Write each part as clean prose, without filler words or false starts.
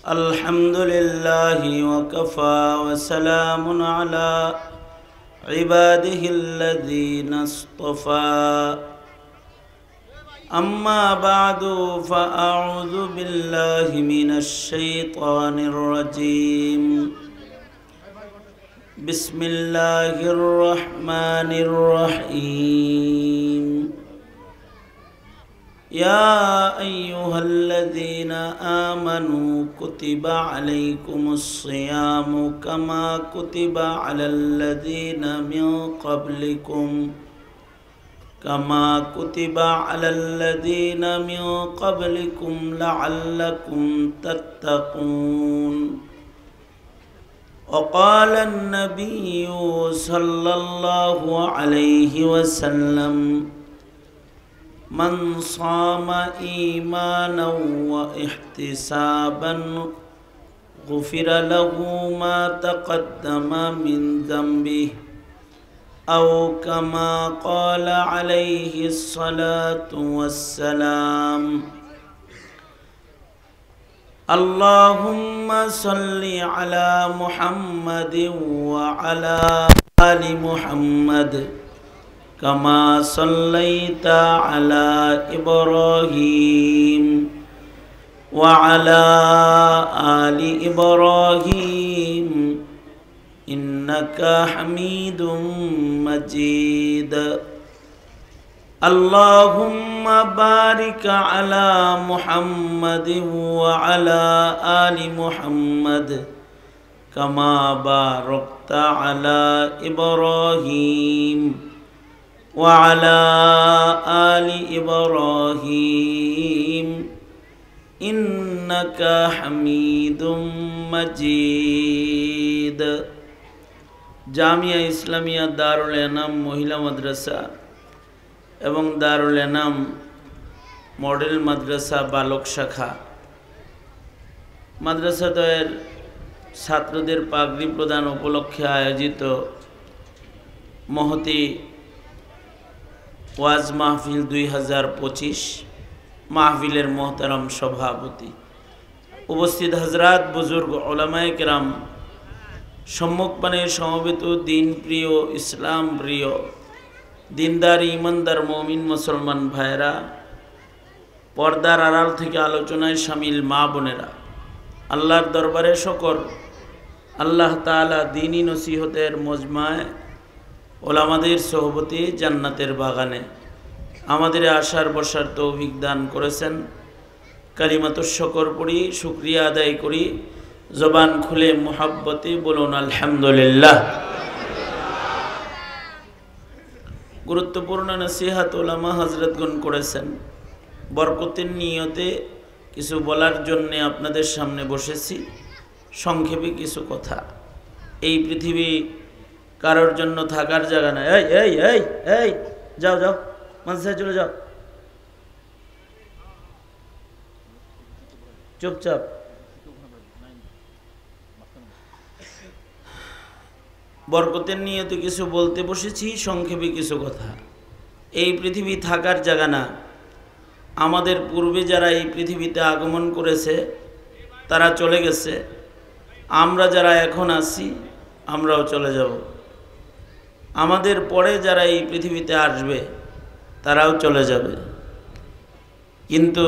الحمد لله وكفى وسلام على عباده الذين اصطفى أما بعد فأعوذ بالله من الشيطان الرجيم بسم الله الرحمن الرحيم يا أيها الذين آمنوا كتب عليكم الصيام كما كتب على الذين من قبلكم لعلكم تتقون وقال النبي صلى الله عليه وسلم من صام إيمانا واحتسابا غفر له ما تقدم من ذنبه أو كما قال عليه الصلاة والسلام اللهم صل على محمد وعلى آل محمد كما صليت على إبراهيم وعلى آل إبراهيم إنك حميد مجيد اللهم بارك على محمد وعلى آل محمد كما باركت على إبراهيم وعلى آل إبراهيم إنك حميد مجيد জামিয়া ইসলামিয়া দারুল এনাম মহিলা মাদ্রাসা এবং দারুল এনাম মডেল মাদ্রাসা বালক শাখা মাদ্রাসাদ্বয়ের ছাত্রদের পাগড়ি প্রদান উপলক্ষে আয়োজিত মহতি ওয়াজ মাহফিল 2025 মাহফিলের মোহতারাম সভাপতি উপস্থিত হযরত বুজুর্গ উলামায়ে কেরাম সম্মুখপানে সমবেত দিন প্রিয় ইসলাম প্রিয় দিনদার ইমানদার মুমিন মুসলমান ভাইরা পর্দার আড়াল থেকে আলোচনায় শামিল মা বোনেরা আল্লাহর দরবারে শুকর আল্লাহ তাআলা দ্বীনি নসিহতের মজমায় ওলামাদের সোহবতে জান্নাতের বাগানে আমাদের আশার বসার তৌফিক দান করেছেন কালিমাতুশ শুকর পড়ি শুকরিয়া আদায় করি জবান খুলে মুহাব্বতে বলুন আলহামদুলিল্লাহ। গুরুত্বপূর্ণ নসিহত ওলামা হযরতগণ করেছেন বরকতের নিয়তে কিছু বলার জন্য আপনাদের সামনে বসেছি সংক্ষেপে কিছু কথা এই পৃথিবী কারোর জন্য থাকার জায়গা নাই এই এই এই এই যাও যাও মাঝে চলে যাও চুপচাপ বরকতের নিয়তে কিছু বলতে বসেছি সংক্ষেপে কিছু কথা এই পৃথিবী থাকার জায়গা না আমাদের পূর্বে যারা এই পৃথিবীতে আগমন করেছে তারা চলে গেছে আমরা যারা এখন আছি আমরাও চলে যাব আমাদের পরে যারা এই পৃথিবীতে আসবে তারাও চলে যাবে কিন্তু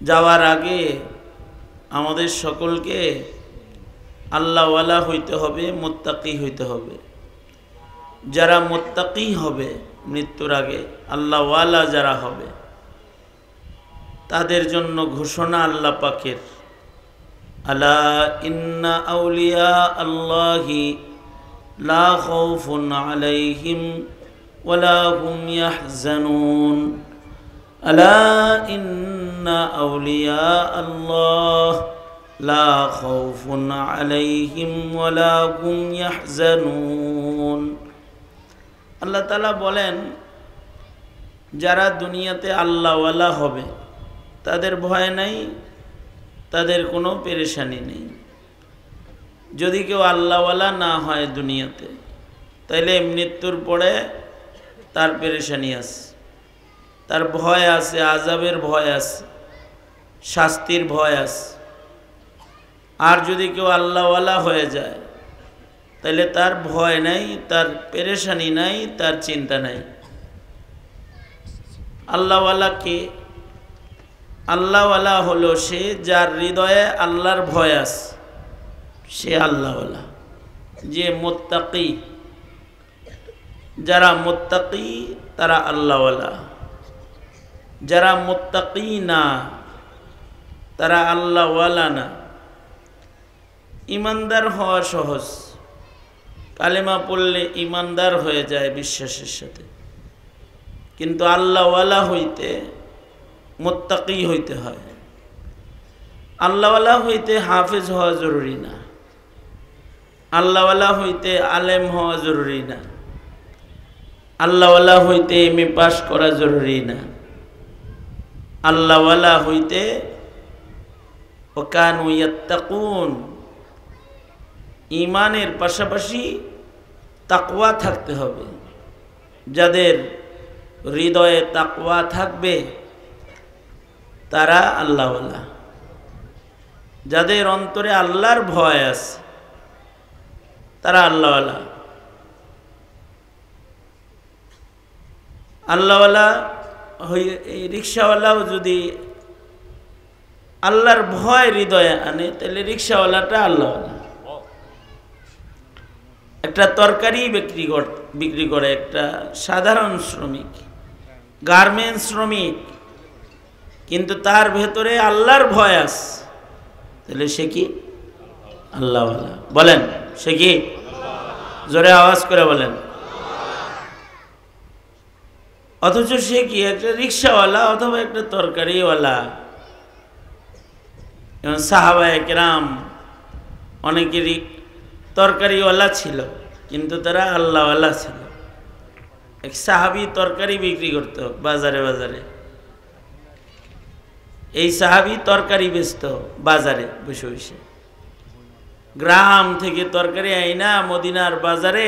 যাওয়ার আগে আমাদের সকলকে আল্লাহওয়ালা হইতে হবে মুত্তাকি হইতে হবে যারা মুত্তাকি হবে মৃত্যুর আগে আল্লাহওয়ালা যারা হবে তাদের জন্য ঘোষণা আল্লাহ পাকের আলা ইন্না আউলিয়া আল্লাহি লা খাউফুন আলাইহিম ওয়ালা হুম ইয়াহজানুন আলা ইন্না আউলিয়া আল্লাহ লা খাউফুন আলাইহিম ওয়ালা হুম ইয়াহজানুন আল্লাহ তাআলা বলেন যারা দুনিয়াতে আল্লাহওয়ালা হবে তাদের ভয় নাই তাদের কোনো পেরেশানি নেই যদি কেউ আল্লাহওয়ালা না হয় দুনিয়াতে তাইলে মৃত্যুর পরে তার পেরেশানি আছে তার ভয় আছে, আযাবের ভয় আছে, শাস্তির ভয় আছে। আর যদি কেউ আল্লাহওয়ালা হয়ে যায় তাহলে তার ভয় নাই, তার পেরেশানি নাই, তার চিন্তা নাই। আল্লাহওয়ালা কে? আল্লাহওয়ালা হলো সে যার হৃদয়ে আল্লাহর ভয় আছে, সে আল্লাহওয়ালা। যে মুত্তাকি, যারা মুত্তাকি তারা আল্লাহওয়ালা। যারা মুত্তাকি না তারা আল্লাহওয়ালা না। ইমানদার হওয়া সহজ, কালেমা পড়লে ইমানদার হয়ে যায় বিশ্বাসের সাথে, কিন্তু আল্লাহওয়ালা হইতে মুত্তাকি হইতে হয়। আল্লাহওয়ালা হইতে হাফেজ হওয়া জরুরি না, আল্লাহওয়ালা হইতে আলেম হওয়া জরুরি না, আল্লাহওয়ালা হইতে এমএ পাস করা জরুরি না। আল্লাহওয়ালা হইতে ওয়াকানু ইয়াত্তাকুন, ঈমানের পাশাপাশি তাকওয়া থাকতে হবে। যাদের হৃদয়ে তাকওয়া থাকবে তারা আল্লাহওয়ালা। যাদের অন্তরে আল্লাহর ভয় আছে তারা আল্লাহওয়ালা। আল্লাহওয়ালা এই রিক্সাওয়ালাও যদি আল্লাহর ভয় হৃদয়ে আনে তাহলে রিক্সাওয়ালাটা আল্লাহওয়ালা। একটা তরকারি বিক্রি করে একটা সাধারণ শ্রমিক, গার্মেন্টস শ্রমিক, কিন্তু তার ভেতরে আল্লাহর ভয় আছে, তাহলে সে কি? আল্লাহওয়ালা। বলেন সে কি? জোরে আওয়াজ করে বলেন। অথচ সে কি? একটা রিক্সাওয়ালা অথবা একটা তরকারিওয়ালা। এবং সাহাবায়ে কেরাম অনেকেরই তরকারিওয়ালা ছিল কিন্তু তারা আল্লাহওয়ালা ছিল। এক সাহাবী তরকারি বিক্রি করত বাজারে বাজারে। এই সাহাবী তরকারি বেচত বাজারে বসে বসে, গ্রাম থেকে তরকারি আইনা মদিনার বাজারে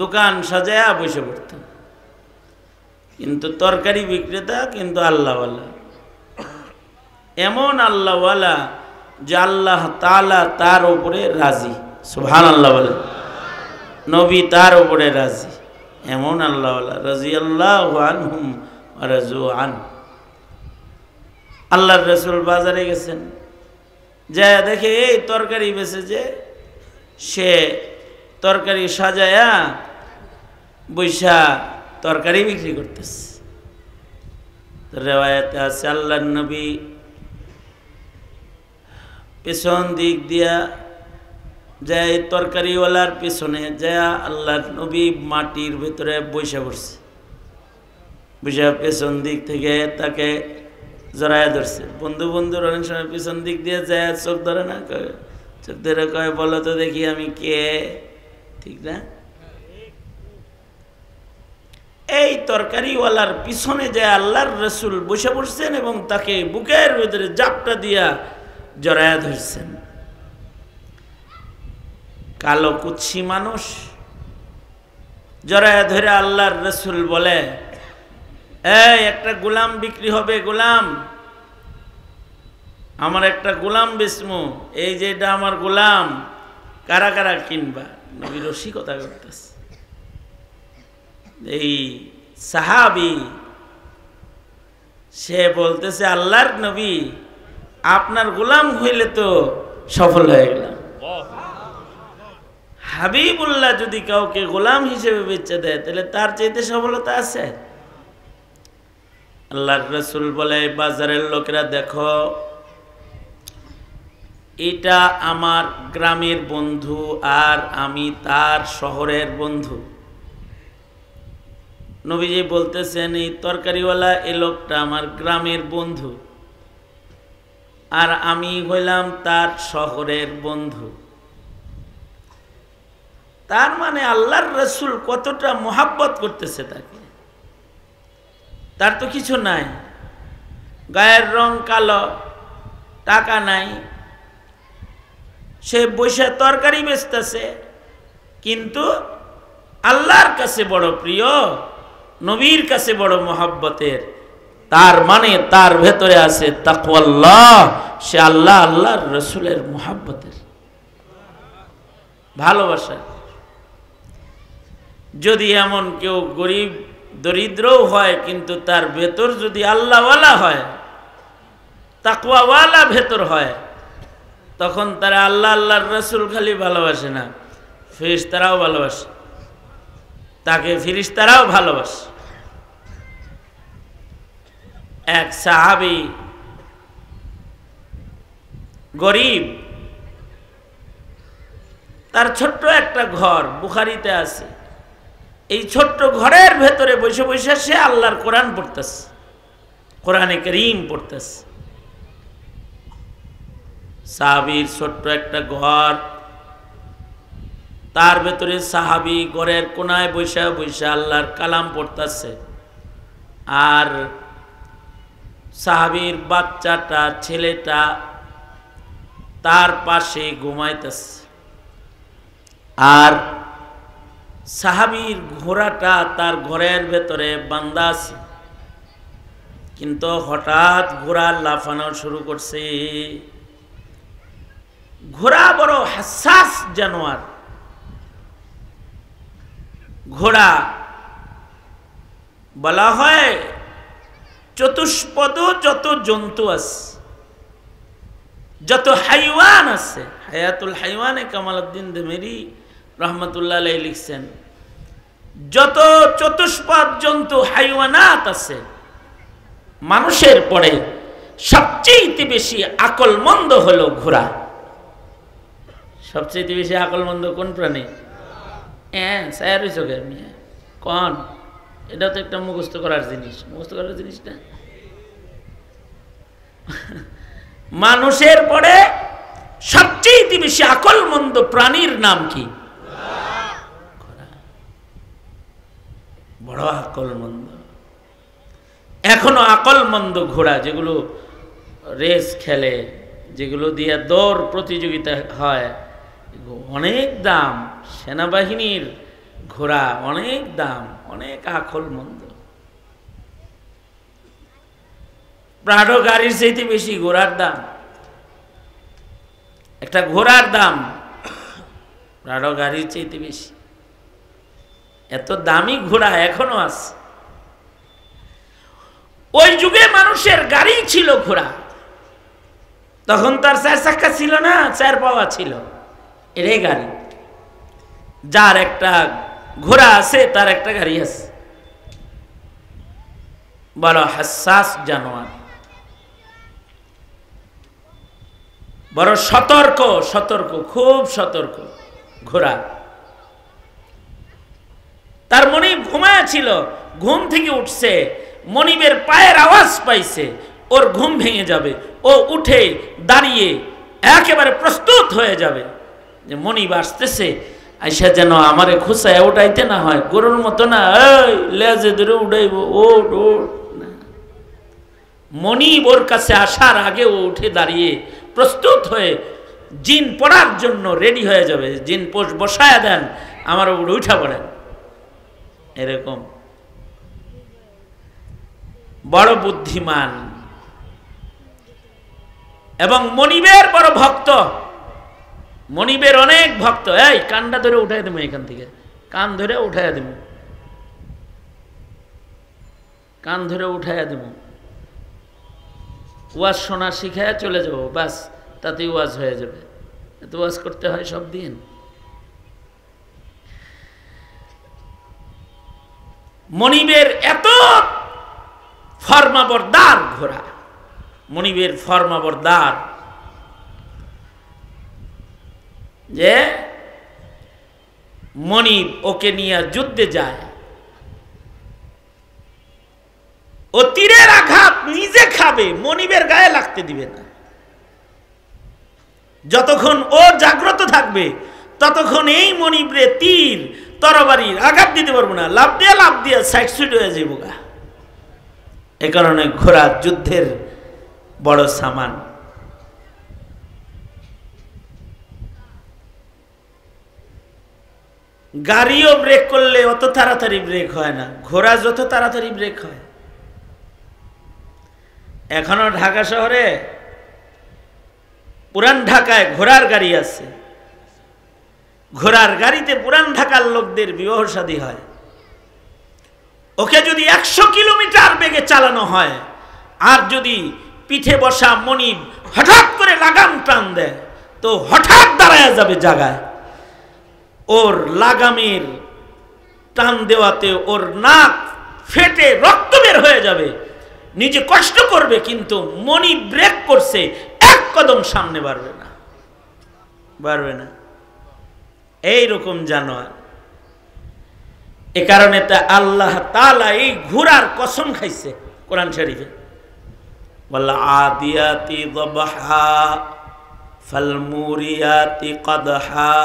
দোকান সাজায়া বসে পড়ত। কিন্তু তরকারি বিক্রেতা কিন্তু আল্লাহওয়ালা। এমন আল্লাহওয়ালা যে আল্লাহ তাআলা তার উপরে রাজি। সুবহানাল্লাহ বলেন। নবী তার উপরে রাজি, এমন আল্লাহওয়ালা। রাজিয়াল্লাহু আনহুম ওয়া রাজু আন। আল্লাহর রাসূল বাজারে গেছেন, যা দেখে এই তরকারি বেচে যে সে তরকারি সাজায়া বৈশা তরকারি বিক্রি করতেছে। রিওয়ায়াতে আছে আল্লাহর নবী পেছন দিক দিয়া যায়, তরকারিওয়ালার পেছনে যায় আল্লাহর নবী মাটির ভিতরে বৈশা পড়ছে। বৈশা পেছন দিক থেকে তাকে জড়ায়া ধরছে। বন্ধু বন্ধুর অনেক সময় পেছন দিক দিয়ে যায়, চোখ ধরে না, চোখ ধরে কয় বলো তো দেখি আমি কে, ঠিক না? এই তরকারিওয়ালার পিছনে যে আল্লাহর রাসূল বসে পড়ছেন এবং তাকে বুকের ভিতরে জাপটা দিয়া জড়ায়া ধরছেন। কালো কুৎসি মানুষ জড়ায়া ধরে আল্লাহর রাসূল বলে, এই একটা গোলাম বিক্রি হবে, গোলাম, আমার একটা গোলাম বেচমু, এই যে এটা আমার গোলাম, কারা কারা কিনবা? নবী রসিকতা করতেছে। এই সাহাবী সে বলতেছে, আল্লাহর নবী আপনার গোলাম হইলে তো সফল হয়ে গেলাম। হাবিবুল্লাহ যদি কাউকে গোলাম হিসেবে বেচে দেয় তাহলে তার চাইতে সফলতা আছে? আল্লাহর রাসূল বলে, বাজারের লোকেরা দেখো, এটা আমার গ্রামের বন্ধু আর আমি তার শহরের বন্ধু। নবীজি বলতেছেন, এই তরকারিওয়ালা এই লোকটা আমার গ্রামের বন্ধু আর আমি হইলাম তার শহরের বন্ধু। তার মানে আল্লাহর রাসূল কতটা মোহাব্বত করতেছে তাকে। তার তো কিছু নাই, গায়ের রং কালো, টাকা নাই, সে বসে তরকারি বেচতেছে, কিন্তু আল্লাহর কাছে বড় প্রিয় নবীর কাছে বড় মহব্বতের, তার মানে তার ভেতরে আছে তাকওয়াল্লাহ, সে আল্লাহ আল্লাহর রসুলের মহব্বতের ভালোবাসা। যদি এমন কেউ গরিব দরিদ্রও হয় কিন্তু তার ভেতর যদি আল্লাহওয়ালা হয়, তাকওয়াওয়ালা ভেতর হয়, তখন তারা আল্লাহ আল্লাহর রসুল খালি ভালোবাসে না, ফেরেশতারাও ভালোবাসে, তাকে ফেরেশতারাও ভালোবাসে। এক সাহাবী গরিব, তার ছোট্ট একটা ঘর, বুখারীতে আছে। এই ছোট্ট ঘরের ভেতরে বসে বসে সে আল্লাহর কোরআন পড়তেছে, কোরআনে কারীম পড়তেছে। সাহাবীর ছোট্ট একটা ঘর, তার ভেতরে সাহাবী ঘরের কোনায় বসে বসে আল্লাহর কালাম পড়তেছে, আর সাহাবীর বাচ্চাটা, ছেলেটা তার পাশে ঘুমাইতেছে, আর সাহাবীর ঘোড়াটা তার ঘরের ভেতরে বান্ধা আছে। কিন্তু হঠাৎ ঘোড়া লাফানো শুরু করছে। ঘোড়া বড় হাসাস জানোয়ার। ঘোড়া বলা হয় চতুষ্পদ যত জন্তু আছে, যত হাইওয়ান আছে, হায়াতুল হাইওয়ানে কামালউদ্দিন দেমেরি রহমতুল্লাহ আলাইহি লিখছেন, যত চতুষ্পদ জন্তু হাইওয়ানাত আছে, মানুষের পরে সবচেয়ে বেশি আকলমন্দ হলো ঘোড়া। সবচেয়ে বেশি আকলমন্দ কোন প্রাণী? স্যার হইছ গে মিয়া কোন? এটা তো একটা মুখস্থ করার জিনিস, মুখস্থ করার জিনিস না। মানুষের পরে সবচেয়ে বেশি আকলমন্দ প্রাণীর নাম কি? বড় আকলমন্দ। এখনো আকলমন্দ ঘোড়া যেগুলো রেস খেলে, যেগুলো দিয়ে দৌড় প্রতিযোগিতা হয়, অনেক দাম। সেনাবাহিনীর ঘোড়া অনেক দাম, অনেক আকলমন্দ। প্রাডো গাড়ির চাইতে বেশি ঘোড়ার দাম। একটা ঘোড়ার দাম প্রাডো গাড়ির চাইতে বেশি। এত দামি ঘোড়া এখনো আছে। ওই যুগে মানুষের গাড়ি ছিল ঘোড়া। তখন তার 4 চাকা ছিল না, 4 পাওয়া ছিল। এটাই গাড়ি। যার একটা ঘোড়া আছে তার একটা গাড়ি আছে। বড় হাসাস জানোয়ার, বড় সতর্ক, সতর্ক, খুব সতর্ক ঘোড়া। তার মনিব ঘুমায় ছিল, ঘুম থেকে উঠছে, মনিবের পায়ের আওয়াজ পাইছে, ওর ঘুম ভেঙে যাবে। ও উঠে দাঁড়িয়ে একেবারে প্রস্তুত হয়ে যাবে যে মনিব আসতেছে, আইসা যেন আমারে খুসায় উঠাইতে না হয়। গরুর মতো না, এই লেজে ধরে উঠাইব, ওট ওট না। মনিব ওর কাছে আসার আগে ও উঠে দাঁড়িয়ে প্রস্তুত হয়ে জিন পড়ার জন্য রেডি হয়ে যাবে। জিন পোষ বসায় দেন, আমার উপরে উঠা পড়েন। এরকম বড় বুদ্ধিমান এবং মনিবের বড় ভক্ত। মনিবের অনেক ভক্ত। এই কানটা ধরে উঠাই দেবো, এখান থেকে কান ধরে উঠাইয়া দেব, কান ধরে উঠাইয়া দেব। ওয়াজ শোনা শিখায় চলে যাব, বাস তাতেই ওয়াজ হয়ে যাবে। এত ওয়াজ করতে হয় সব দিন? মনিবের এত ফরমাবরদার ঘোড়া, মনিবের ফরমাবরদার, যে মনিব ওকে নিয়ে যুদ্ধে যায়। ও তীরের আঘাত নিজে খাবে, মনিবের গায়ে লাগতে দিবে না। যতক্ষণ ও জাগ্রত থাকবে ততক্ষণ এই মনিবরে তীর তরবারির আঘাত দিতে পারবো না। লাভ দিয়ে সাইড সুইড হয়ে যাবো গা। এ কারণে ঘোড়া যুদ্ধের বড় সামান। গাড়িও ব্রেক করলে অত তাড়াতাড়ি ব্রেক হয় না, ঘোড়া যত তাড়াতাড়ি ব্রেক হয়। এখনো ঢাকা শহরে পুরান ঢাকায় ঘোড়ার গাড়ি আছে, ঘোড়ার গাড়িতে পুরান ঢাকার লোকদের বিবাহ শাদী হয়। ওকে যদি 100 কিলোমিটার বেগে চালানো হয়, আর যদি পিঠে বসা মনিব হঠাৎ করে লাগাম টান দেয় তো হঠাৎ দাঁড়ায় যাবে জায়গায়। ওর লাগামের টান দেওয়াতে ওর নাক ফেটে রক্ত বের হয়ে যাবে, নিজে কষ্ট করবে, কিন্তু মনিব ব্রেক করছে, এক কদম সামনে বাড়বে না, বাড়বে না। এইরকম জানোয়ার। এ কারণে তা আল্লাহ তাআলা এই ঘোড়ার কসম খাইছে কোরআন শরীফে, ওয়াল আদিয়াতি দবহা ফাল মুরিয়াতি কদহা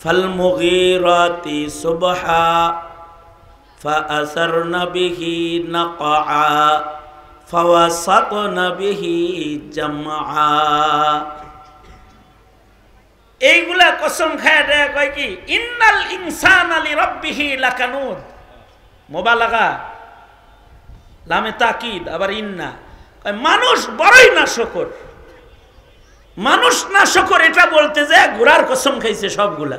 ফাল মুগীরাতি সুবহা ফাআসারনা বিহি নাকআ ফাওয়াসাতনা বিহি জামআ। এইগুলা কসম খায় দেয়, কয় কি ইন্নাল ইনসানা লিরাব্বিহি লাকানুদ, মুবালাগা, লামে তাকিদ, আবার ইন্না, কয় মানুষ বড়ই নাশকর। মানুষ নাশকর এটা বলতে যায় ঘোড়ার কসম খাইছে সবগুলা।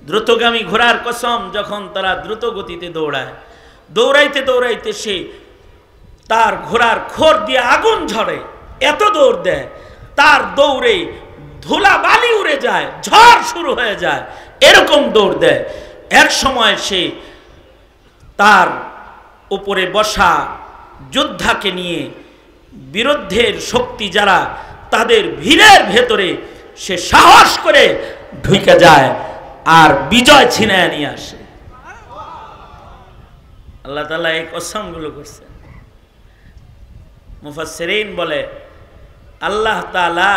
দ্রুতগামী ঘোড়ার কসম, যখন তারা দ্রুত গতিতে দৌড়ায়, দৌড়াইতে দৌড়াইতে সে তার ঘোড়ার খোর দিয়ে আগুন ঝরে, এত দৌড় দেয়, তার দৌড়ে ধুলা বালি উড়ে যায়, ঝড় শুরু হয়ে যায়, এরকম দৌড় দেয়। এক সময় সে তার উপরে বসা যোদ্ধাকে নিয়ে বিরুদ্ধের শক্তি যারা, তাদের ভিড়ের ভেতরে সে সাহস করে ঢুকে যায় আর বিজয় ছিনায় নিয়ে আসে। আল্লাহ তাআলা এই কসমগুলো করছেন। মুফাসসিরিন বলে আল্লাহ তাআলা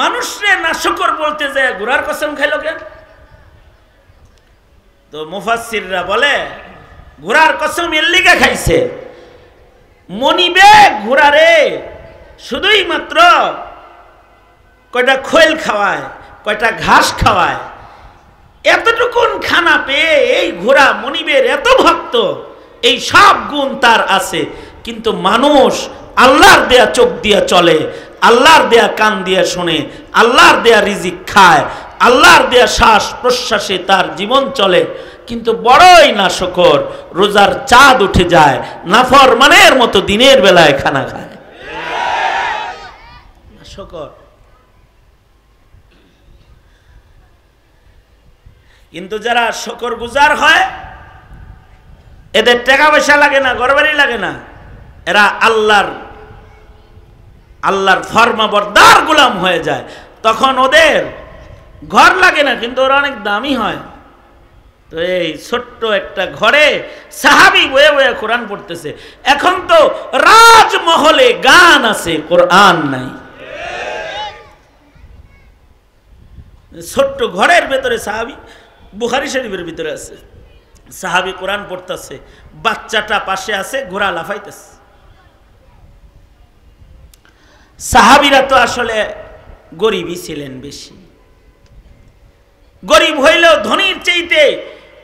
মানুষরে নাশকর বলতে যায় ঘোড়ার কসম খাইল কেন? তো মুফাসসিররা বলে ঘোড়ার কসম এর লিগে খাইছে, মনিবে ঘোড়ারে শুধুই মাত্র কয়টা খোল খাওয়ায়, কয়টা ঘাস খাওয়ায়, এতটুকুন খানা পেয়ে এই ঘোড়া মনিবের এত ভক্ত, এই সব গুণ তার আছে। কিন্তু মানুষ আল্লাহর দেয়া চোখ দিয়া চলে, আল্লাহর দেয়া কান দিয়া শোনে, আল্লাহর দেয়া রিজিক খায়, আল্লাহর দেয়া শ্বাস প্রশ্বাসে তার জীবন চলে, কিন্তু বড়ই নাশকর। রোজার চাঁদ উঠে যায়, নাফরমানের মতো দিনের বেলায় খানা খায়, নাশকর। কিন্তু যারা শকর গুজার হয়, এদের টাকা পয়সা লাগে না, ঘরবাড়ি লাগে না, এরা আল্লাহর ফরমাবরদার গোলাম হয়ে যায়। তখন ওদের ঘর লাগে না, কিন্তু ওরা অনেক দামি হয়। তো এই ছোট্ট একটা ঘরে সাহাবী বয়ে বয়ে কোরআন পড়তেছে। এখন তো রাজমহলে গান আছে, কোরআন নাই। ছোট্ট ঘরের ভেতরে সাহাবী, বুখারী শরীফের ভিতরে আছে, সাহাবী কোরআন পড়তেছে, বাচ্চাটা পাশে আছে, ঘোড়া লাফাইতেছে। সাহাবীরা তো আসলে গরিবই ছিলেন বেশি, গরিব হইলেও ধনীর চাইতে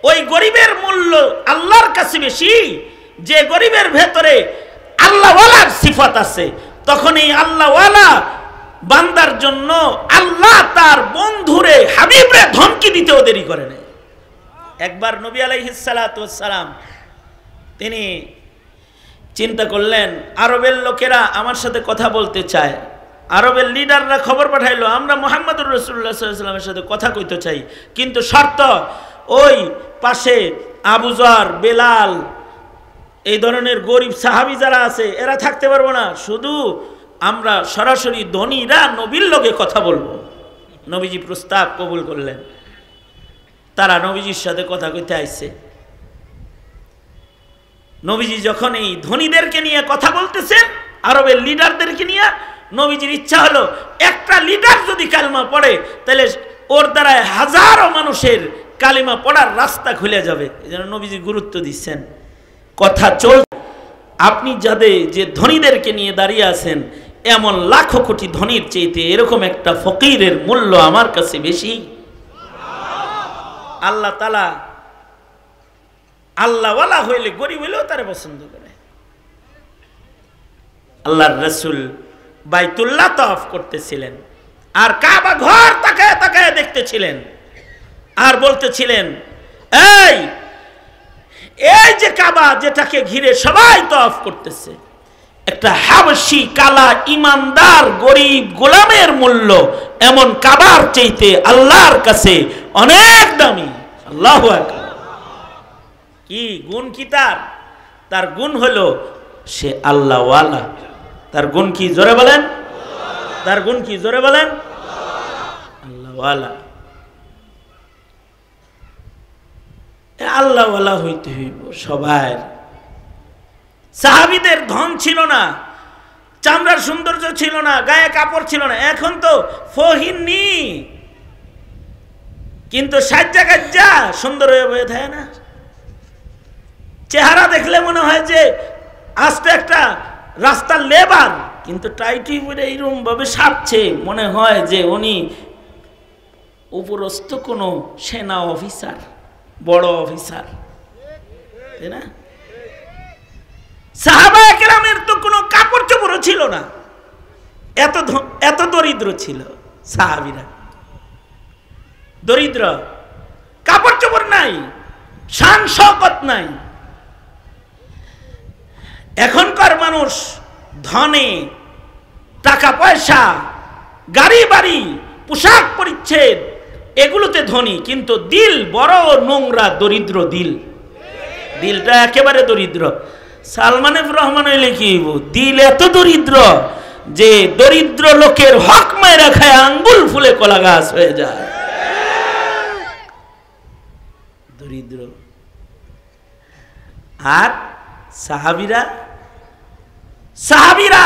ওই গরিবের মূল্য আল্লাহর কাছে বেশি। যে গরিবের ভেতরে আল্লাহওয়ালার সিফাত আছে, তখন এই আল্লাহওয়ালা বান্দার জন্য আল্লাহ তার বন্ধুরে হাবিবরে ধমকি দিতেও দেরি করে নাই। একবার নবী আলাইহিস সালাতু ওয়াস সালাম তিনি চিন্তা করলেন, আরবের লোকেরা আমার সাথে কথা বলতে চায়, আরবের লিডাররা খবর পাঠাইলো আমরা মুহাম্মদুর রাসূলুল্লাহ সাল্লাল্লাহু আলাইহি ওয়াসাল্লামের সাথে কথা কইতে চাই, কিন্তু শর্ত ওই পাশে আবু যর, বেলাল, এই ধরনের গরিব সাহাবী যারা আছে এরা থাকতে পারবো না, শুধু আমরা সরাসরি ধনীরা নবীর লগে কথা বলবো। নবীজি প্রস্তাব কবুল করলেন, তারা নবীজির সাথে কথা কইতে আইছে। নবীজি যখন এই ধনীদেরকে নিয়ে কথা বলতেছেন, আরবের লিডারদেরকে নিয়ে, নবীজির ইচ্ছা হলো একটা লিডার যদি কালেমা পড়ে তাহলে ওর দ্বারা হাজারো মানুষের কালেমা পড়ার রাস্তা খুলে যাবে। এজন্য নবীজি গুরুত্ব দিচ্ছেন। কথা চল, আপনি যে ধনীদেরকে নিয়ে দাঁড়িয়ে আছেন, এমন লাখো কোটি ধনীর চাইতে এরকম একটা ফকিরের মূল্য আমার কাছে বেশি। আল্লাহ তাআলা আল্লাহওয়ালা হইলে গরিব হইলেও তারে পছন্দ করে। আল্লাহর রাসূল বাইতুল্লাহ তাওয়াফ করতেছিলেন আর কাবা ঘর তাকায় তাকায় দেখতেছিলেন আর বলতেছিলেন, এই যে কাবা যেটাকে ঘিরে সবাই তাওয়াফ করতেছে, একটা হাবশী কালা ইমানদার গরিব গোলামের মূল্য এমন কাবার চাইতে আল্লাহর কাছে অনেক দামি। আল্লাহু আকবার। কি গুণ কি তার গুণ হলো সে আল্লাহওয়ালা। তার গুণ কি জোরে বলেন? তার গুণ কি জোরে বলেন? আল্লাহওয়ালা। আল্লাহওয়ালা হইতে হইব সবাই। সাহাবীদের ধন ছিল না, চামড়ার সৌন্দর্য ছিল না, গায়ে কাপড় ছিল না। এখন তো ফহিনী, কিন্তু সাজ্জা গাজ্জা সুন্দর হয়ে বয়ে থাকে না। চেহারা দেখলে মনে হয় যে আস্তে একটা রাস্তার লেবার, কিন্তু টাইটি পরে এইরকম ভাবে সাজছে মনে হয় যে উনি উপরস্থ কোনো সেনা অফিসার, বড় অফিসার, তাই না? সাহাবায়ে কেরামের তো কোনো কাপড় চোপড়ও ছিল না, এত দরিদ্র ছিল সাহাবীরা। দরিদ্র, কাপড় চোপড় নাই, শান শওকত নাই। এখনকার মানুষ ধনে, টাকা পয়সা, গাড়ি বাড়ি, পোশাক পরিচ্ছদ এগুলোতে ধনী, কিন্তু দিল বড় নোংরা, দরিদ্র দিল। দিলটা একেবারে দরিদ্র। সালমান এফ রহমান হইলে কি দিল এত দরিদ্র যে দরিদ্র লোকের হক মাইরা খায় আঙ্গুল ফুলে কলা গাছ হয়ে যায়। দরিদ্র। আর সাহাবীরা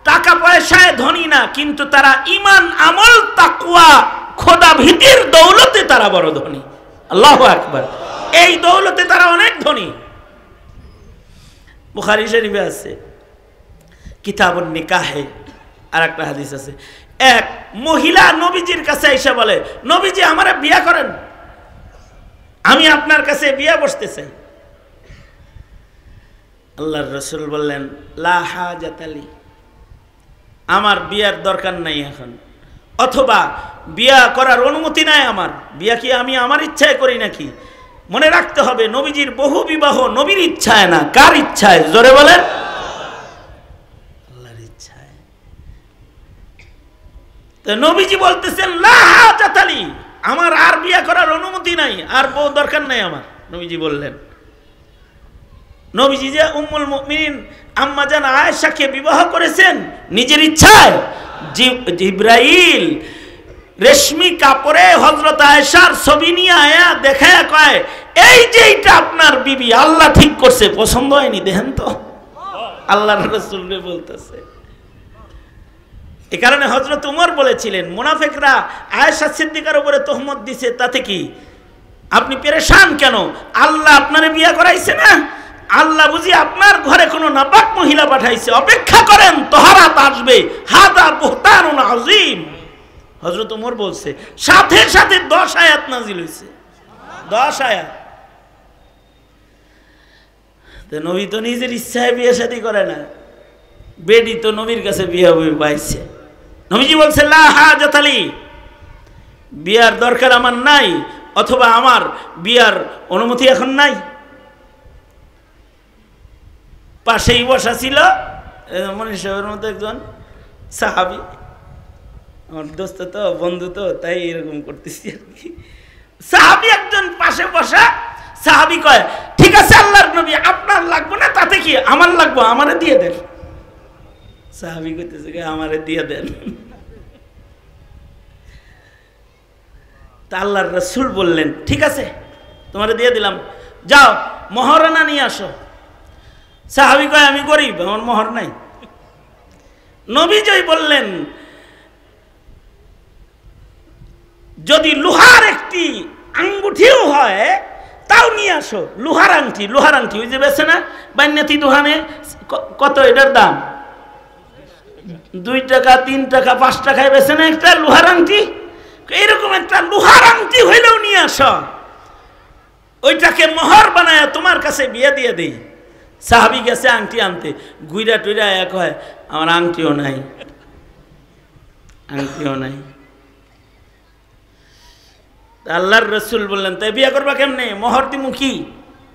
টাকা পয়সায় ধনী না, কিন্তু তারা ঈমান, আমল, তাকওয়া, খোদা ভীতির দৌলতে তারা বড় ধনী। আল্লাহু আকবার। এই দৌলতে তারা অনেক ধনী। বুখারী শরীফে আছে কিতাবুন নিকাহে আর একটা হাদিস আছে, এক মহিলা নবীজির কাছে এসে বলে, নবীজি আমারে বিয়ে করেন, আমি আপনার কাছে বিয়ে বসতে চাই। আল্লাহর রাসূল বললেন, লা হাজাতা লি, আমার বিয়ার দরকার নাই এখন, অথবা বিয়া করার অনুমতি নাই আমার। বিয়া কি আমি আমার ইচ্ছায় করি নাকি? মনে রাখতে হবে নবীজির বহু বিবাহ নবীর ইচ্ছায় না, কার ইচ্ছায়? জোরে বলেন, আল্লাহর ইচ্ছায়। তো নবীজি বলতেছেন, লা হাজাতা লি, আমার আর বিয়া করার অনুমতি নাই, আর বউ দরকার নাই আমার। নবীজি বললেন, নবীজি যে উম্মুল মুমিনিন আম্মা জান আয়েশাকে বিবাহ করেছেন নিজের ইচ্ছায়। জিবরাইল রেশমি কাপড়ে হযরত আয়েশার ছবি নিয়ে আয়া দেখায়া কয়, এই যে এটা আপনার বিবি, আল্লাহ ঠিক করছে, পছন্দ হয়নি দেখেন তো। আল্লাহর রাসূল বলতেছে। এই কারণে হযরত উমর বলেছিলেন, মুনাফিকরা আয়েশা সিদ্দিকার উপরে তহমত দিছে, তাতে কি আপনি পেরেশান কেন? আল্লাহ আপনারে বিয়ে করাইছে না? আল্লাহ বুঝি আপনার ঘরে কোনো নাপাক মহিলা পাঠাইছে? অপেক্ষা করেন, তহরাত আসবে। হাদা বুহতানুন আযীম। হযরত ওমর বলছে, সাথে সাথে 10 আয়াত নাজিল হইছে। 10 আয়াত। তো নবী তো নিজের ইচ্ছায় বিয়ে শাদী করে না, বেডি তো নবীর কাছে বিয়ে পাইছে। নবীজি বলছে, লা হাজাতা লি, বিয়ার দরকার আমার নাই, অথবা আমার বিয়ার অনুমতি এখন নাই। পাশেই বসা ছিল মনীষ সাহেবের মতো একজন সাহাবী, আমার দোস্ত তো, বন্ধু তো, তাই এরকম করতেছি আর কি। সাহাবী একজন পাশে বসা, সাহাবী কয়, ঠিক আছে আল্লাহর নবী, আপনার লাগবে না, তাতে কি, আমার লাগবে, আমারে দিয়ে দেন। সাহাবী কইতেছে, আমারে দিয়ে দেন। তা আল্লাহর রাসূল বললেন, ঠিক আছে তোমারে দিয়ে দিলাম, যাও মহরানা নিয়ে আসো। সাহাবী কয়, আমি গরিব, আমার মোহর নাই। নবীজি বললেন, যদি লোহার একটি আঙ্গুঠিও হয় তাও নিয়ে আসো। লোহার আংটি, লোহার আংটি ওই যে বেছে না বান্যাতি দোকানে, কত এটার দাম? 2 টাকা, 3 টাকা, 5 টাকায় বেছে না একটা লোহার আংটি। এরকম একটা লোহার আংটি হইলেও নিয়ে আসো। ওইটাকে মোহর বানায় তোমার কাছে বিয়ে দিয়ে দেই। সাহাবি গেছে আংটি আনতে, গুইরা টুইরা এক হয়, আমার আংটিও নাই, আংটিও নাই। আল্লাহর রসুল বললেন, তাই বিয়ে করবা কেমনে? মোহর দিমু কি?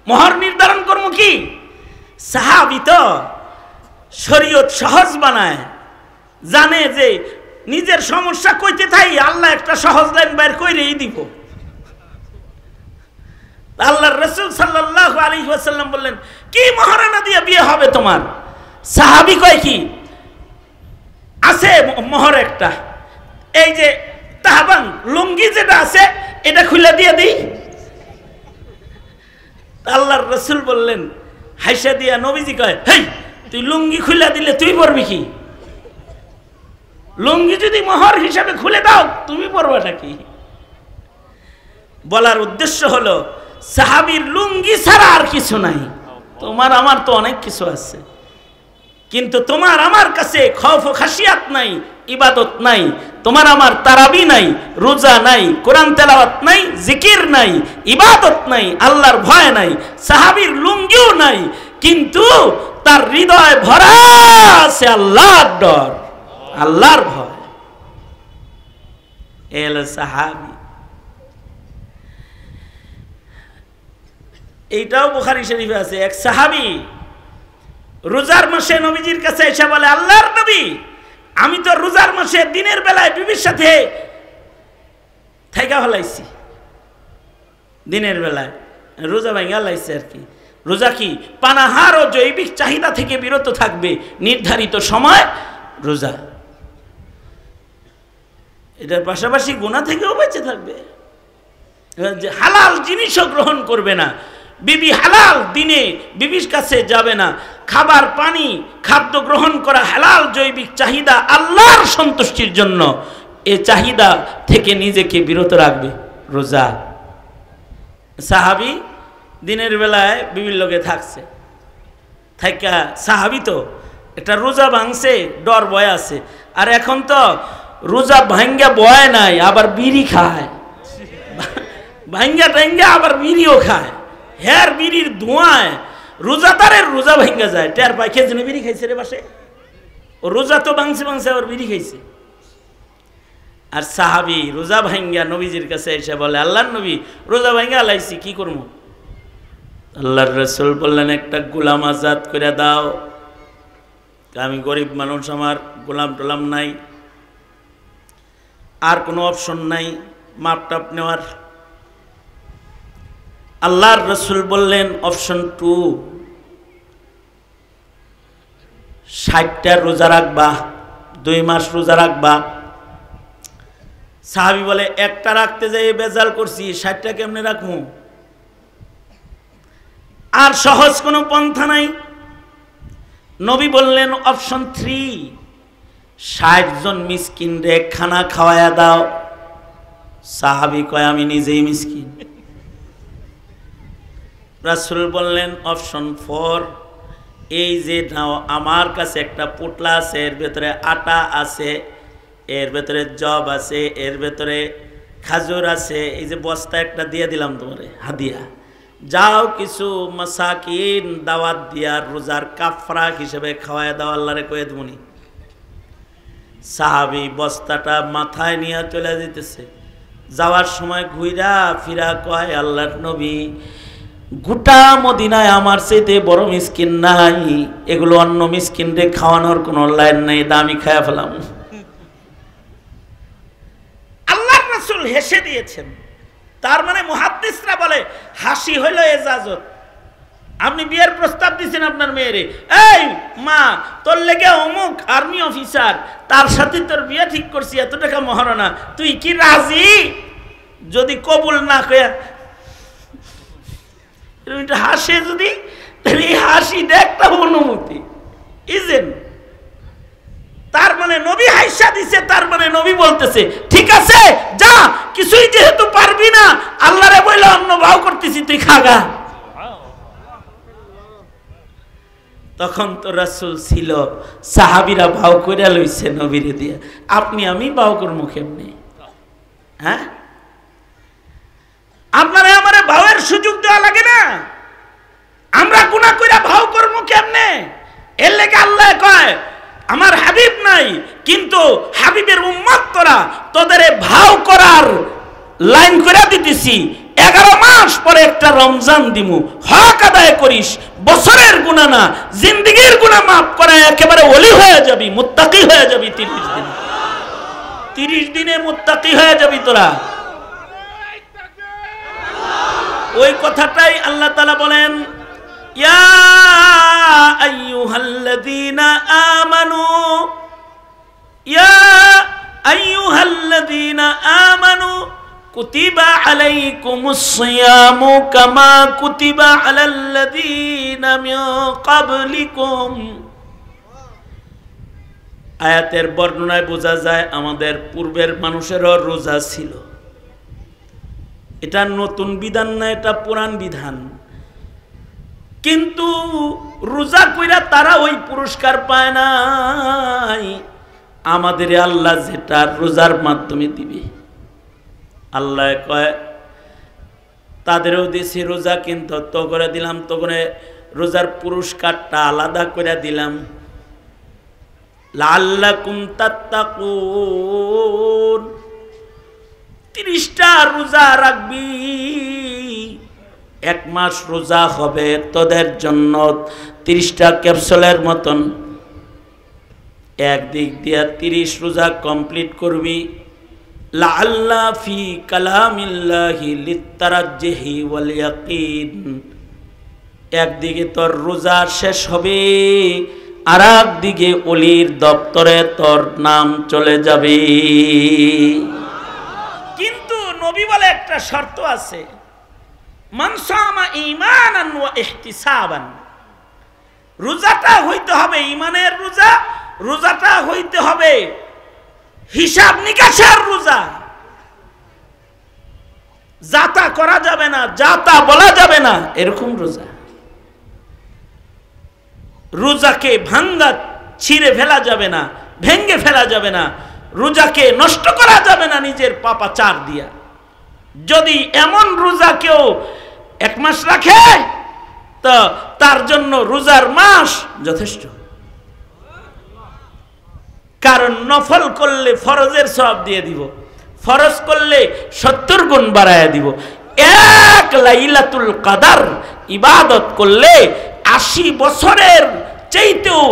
মোহর নির্ধারণ করবো কি? সাহাবি তো শরীয়ত সহজ বানায়, জানে যে নিজের সমস্যা কইতে থাই, আল্লাহ একটা সহজ লাইন বাইর কইরেই দিব। আল্লাহর রাসূল সাল্লাল্লাহু আলাইহি ওয়াসাল্লাম বললেন, কি মহারানা দিয়ে বিয়ে হবে তোমার? সাহাবী কয়, কি আছে মোহর একটা, এই যে তাহবান লুঙ্গি যেটা আছে এটা খুলে দিয়ে দিই। আল্লাহর রাসূল বললেন, হাইসা দিয়া নবীজি কয়, হেই তুই লুঙ্গি খুলে দিলে তুই পরবি কি? লুঙ্গি যদি মোহর হিসাবে খুলে দাও তুমি পরবাটা কি? বলার উদ্দেশ্য হলো সাহাবীর লুঙ্গি ছাড়া আর কিছু নাই। তোমার আমার তো অনেক কিছু আছে, কিন্তু তোমার আমার কাছে খৌফ ও খাশিয়াত নাই, ইবাদত নাই। তোমার আমার তারাবি নাই, রোজা নাই, কোরআন তেলাওয়াত নাই, জিকির নাই, ইবাদত নাই, আল্লাহর ভয় নাই। সাহাবীর লুঙ্গিও নাই, কিন্তু তার হৃদয় ভরা আছে আল্লাহর ডর, আল্লাহর ভয়। এল সাহাবী। এইটাও বুখারী শরীফে আছে। এক সাহাবী রোজার মাসে নবীজির কাছে এসে বলে, আল্লাহর নবী, আমি তো রোজার মাসে দিনের বেলায় বিবির সাথে থাইকা ফেলাইছি, দিনের বেলায় রোজা ভাঙা লাইছে আর কি। রোজা কি? পানাহার ও জৈবিক চাহিদা থেকে বিরত থাকবে নির্ধারিত সময় রোজা। এটার পাশাপাশি গুনাহ থেকেও বেঁচে থাকবে, হালাল জিনিসও গ্রহণ করবে না। বিবি হালাল দিনে বিবির কাছে যাবে না। খাবার পানি খাদ্য গ্রহণ করা হালাল জৈবিক চাহিদা আল্লাহর সন্তুষ্টির জন্য, এ চাহিদা থেকে নিজেকে বিরত রাখবে রোজা। সাহাবী দিনের বেলায় বিবির লগে থাকছে, থাইকা সাহাবী তো একটা রোজা ভাঙছে, ডর ভয় আছে। আর এখন তো রোজা ভাঙ্গা বয় নাই, আবার বিড়ি খায়, ভাঙ্গা টাঙ্গা আবার বিড়িও খায়। হ্যার বিড়ির ধোঁয়ায় রোজাদারের রোজা ভাঙ্গা যায়। টের পায় কে যেন বিড়ি খাইছে রে বাসে, ও রোজা তো ভাঙছে ভাঙছে আবার বিড়ি খাইছে। আর সাহাবী রোজা ভাঙ্গা নবীজির কাছে এসে বলে, আল্লাহর নবী, রোজা ভাঙ্গা লাইছি, কি করবো? আল্লাহর রাসূল বললেন, একটা গোলাম আজাদ করে দাও। আমি গরিব মানুষ, আমার গোলাম টোলাম নাই, আর কোনো অপশন নাই মাপ টাপ নেওয়ার। আল্লাহর রাসূল বললেন, অপশন 2, 60টা রোজা রাখবা, 2 মাস রোজা রাখবা। সাহাবী বলে, একটা রাখতে যাই বেজাল করছি, 60টা কেমনে রাখবো? আর সহজ কোনো পন্থা নাই। নবী বললেন, অপশন 3, 60 জন মিসকিন রে খানা খাওয়ায়া দাও। সাহাবী কয়, আমি নিজেই মিসকিন। রাসূল বললেন, অপশন 4, এই যে নাও, আমার কাছে একটা পোটলা আছে, এর ভেতরে আটা আছে, এর ভেতরে জব আছে, এর ভেতরে খাজুর আছে, এই যে বস্তা একটা দিয়ে দিলাম তোমারে হাদিয়া, যাও কিছু মাসাকিন দাওয়াত দিয়া রোজার কাফরা হিসেবে খাওয়ায় দাও, আল্লাহরে কয়ে দেবনি। সাহাবী বস্তাটা মাথায় নিয়ে চলে যেতেছে, যাওয়ার সময় ঘুইরা ফিরা কয়, আল্লাহর নবী, গোটা মদিনায় আমার চাইতে বড় মিসকিন নাই, এগুলো অন্য মিসকিনরে খাওয়ানোর কোনো লাইন নাই, দামি খায়া ফেলাম। আল্লাহর রাসূল হেসে দিয়েছেন। তার মানে মুহাদ্দিসরা বলে, হাসি হইল এজাজত। আপনি বিয়ের প্রস্তাব দিচ্ছেন আপনার মেয়েরে, এই মা, তোর লেগে অমুক আর্মি অফিসার, তার সাথে তোর বিয়ে ঠিক করছি, এত টাকা মহারণা, তুই কি রাজি? যদি কবুল না কয়া হাসে, যদি এই হাসিটা একটা অনুমতি। ইজেন তার মানে নবী হাইসা দিছে, তার মানে নবী বলতেছে, ঠিক আছে যা, কিছুই যেহেতু পারবি না, আল্লাহরে বইলে অন্য ভাও করতেছি, তুই খাগা। তখন তো রাসূল ছিল, সাহাবীরা ভাও করে লইছে নবীরে দিয়ে, আপনি আমি ভাও করবো কেমনে? হ্যাঁ, আপনারা আমারে ভাওয়ের সুযোগ দেওয়া লাগে না? আমরা গুনাহ কইরা ভাও করব কেমনে? এর লেগে আল্লাহ কয় আমার হাবিব নাই, কিন্তু হাবিবের উম্মত তোরা, তোদের ভাও করার লাইন করে দিতেছি। 11 মাস পরে একটা রমজান দিমু, হক আদায় করিস। বছরের গুনাহ না, জিন্দেগীর গুনাহ মাফ করে একেবারে ওলি হয়ে যাবি, মুত্তাকি হয়ে যাবি। 30 দিনে মুত্তাকি হয়ে যাবি তোরা। ওই কথাটাই আল্লাহ তাআলা বলেন, ইয়া আইয়ুহাল্লাযীনা আমানু, ইয়া আইয়ুহাল্লাযীনা আমানু কুতিবা আলাইকুমুস সিয়ামু কামা কুতিবা আলাল্লাযীনা মিন ক্বাবলিকুম। আয়াতের বর্ণনায় বোঝা যায় আমাদের পূর্বের মানুষেরও রোজা ছিল। এটা নতুন বিধান না, এটা পুরান বিধান। কিন্তু রোজা কইরা তারা ওই পুরস্কার পায় নাই। আমাদের আল্লাহ যেটা রোজার মাধ্যমে দিবে, আল্লাহ কয় তাদেরও দিছি রোজা, কিন্তু তো করে দিলাম, তো করে রোজার পুরস্কারটা আলাদা করে দিলাম। লাআল্লাকুম তাত্তাকুন, 30টা রোজা রাখবি, 1 মাস রোজা হবে তোদের জন্য 30টা ক্যাপসুলের মতন। একদিক দিয়া 30 রোজা কমপ্লিট করবি। লাআল্লা ফি কালামিল্লাহি লিত্তারাজ্জিহি ওয়াল ইয়াকিন, একদিকে তোর রোজা শেষ হবে, আর একদিকে ওলির দপ্তরে তোর নাম চলে যাবে। কিন্তু নবী বলে একটা শর্ত আছে, মান সামা ঈমানান ওয়া ইহতিসাবান। রোজাটা হইতে হবে ঈমানের রোজা, রোজাটা হইতে হবে হিসাব নিকাশের রোজা। যাতা করা যাবে না, যাতা বলা যাবে না, এরকম রোজা। রোজাকে ভাঙ্গা ছিঁড়ে ফেলা যাবে না, ভেঙ্গে ফেলা যাবে না, রোজাকে নষ্ট করা যাবে না নিজের পাপাচার দিয়া। যদি এমন রোজা কেউ 1 মাস রাখে, তো তার জন্য রোজার মাস যথেষ্ট। কারণ নফল করলে ফরজের সওয়াব দিয়ে দিব, ফরজ করলে 70 গুণ বাড়ায়া দিব। 1 লাইলাতুল কদর ইবাদত করলে 80 বছরের চাইতেও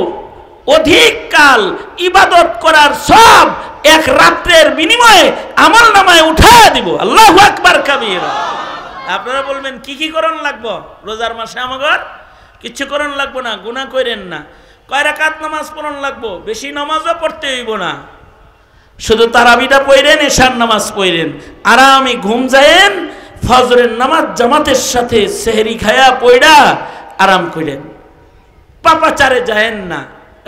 অধিক কাল ইবাদত করার সব 1 রাত্রের বিনিময়ে আমলনামায় উঠায়া দিব। আল্লাহু আকবার কাবীরা। আপনারা বলবেন কি কি করণ লাগবো রোজার মাসে? আমাদের কিছু করণ লাগবো না, গুনাহ করেন না। কয় রাকাত নামাজ পড়ন লাগবো? বেশি নামাজও পড়তে হইব না, শুধু তারাবিটা পড়েন, এশার নামাজ পড়েন, আরামে ঘুম যায়েন, ফজরের নামাজ জামাতের সাথে সেহরি খায়া পড়া আরাম করেন, পাপাচারে যায়েন না।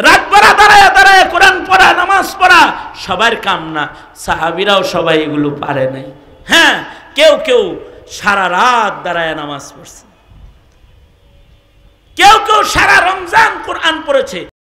রাত ভরা দাঁড়ায় দাঁড়ায় কোরআন পড়া, নামাজ পড়া সবার কাম না, সাহাবীরাও সবাই এগুলো পারে নাই। হ্যাঁ, কেউ কেউ সারা রাত দাঁড়ায় নামাজ পড়ছে, কেউ কেউ সারা রমজান কোরআন পড়েছে,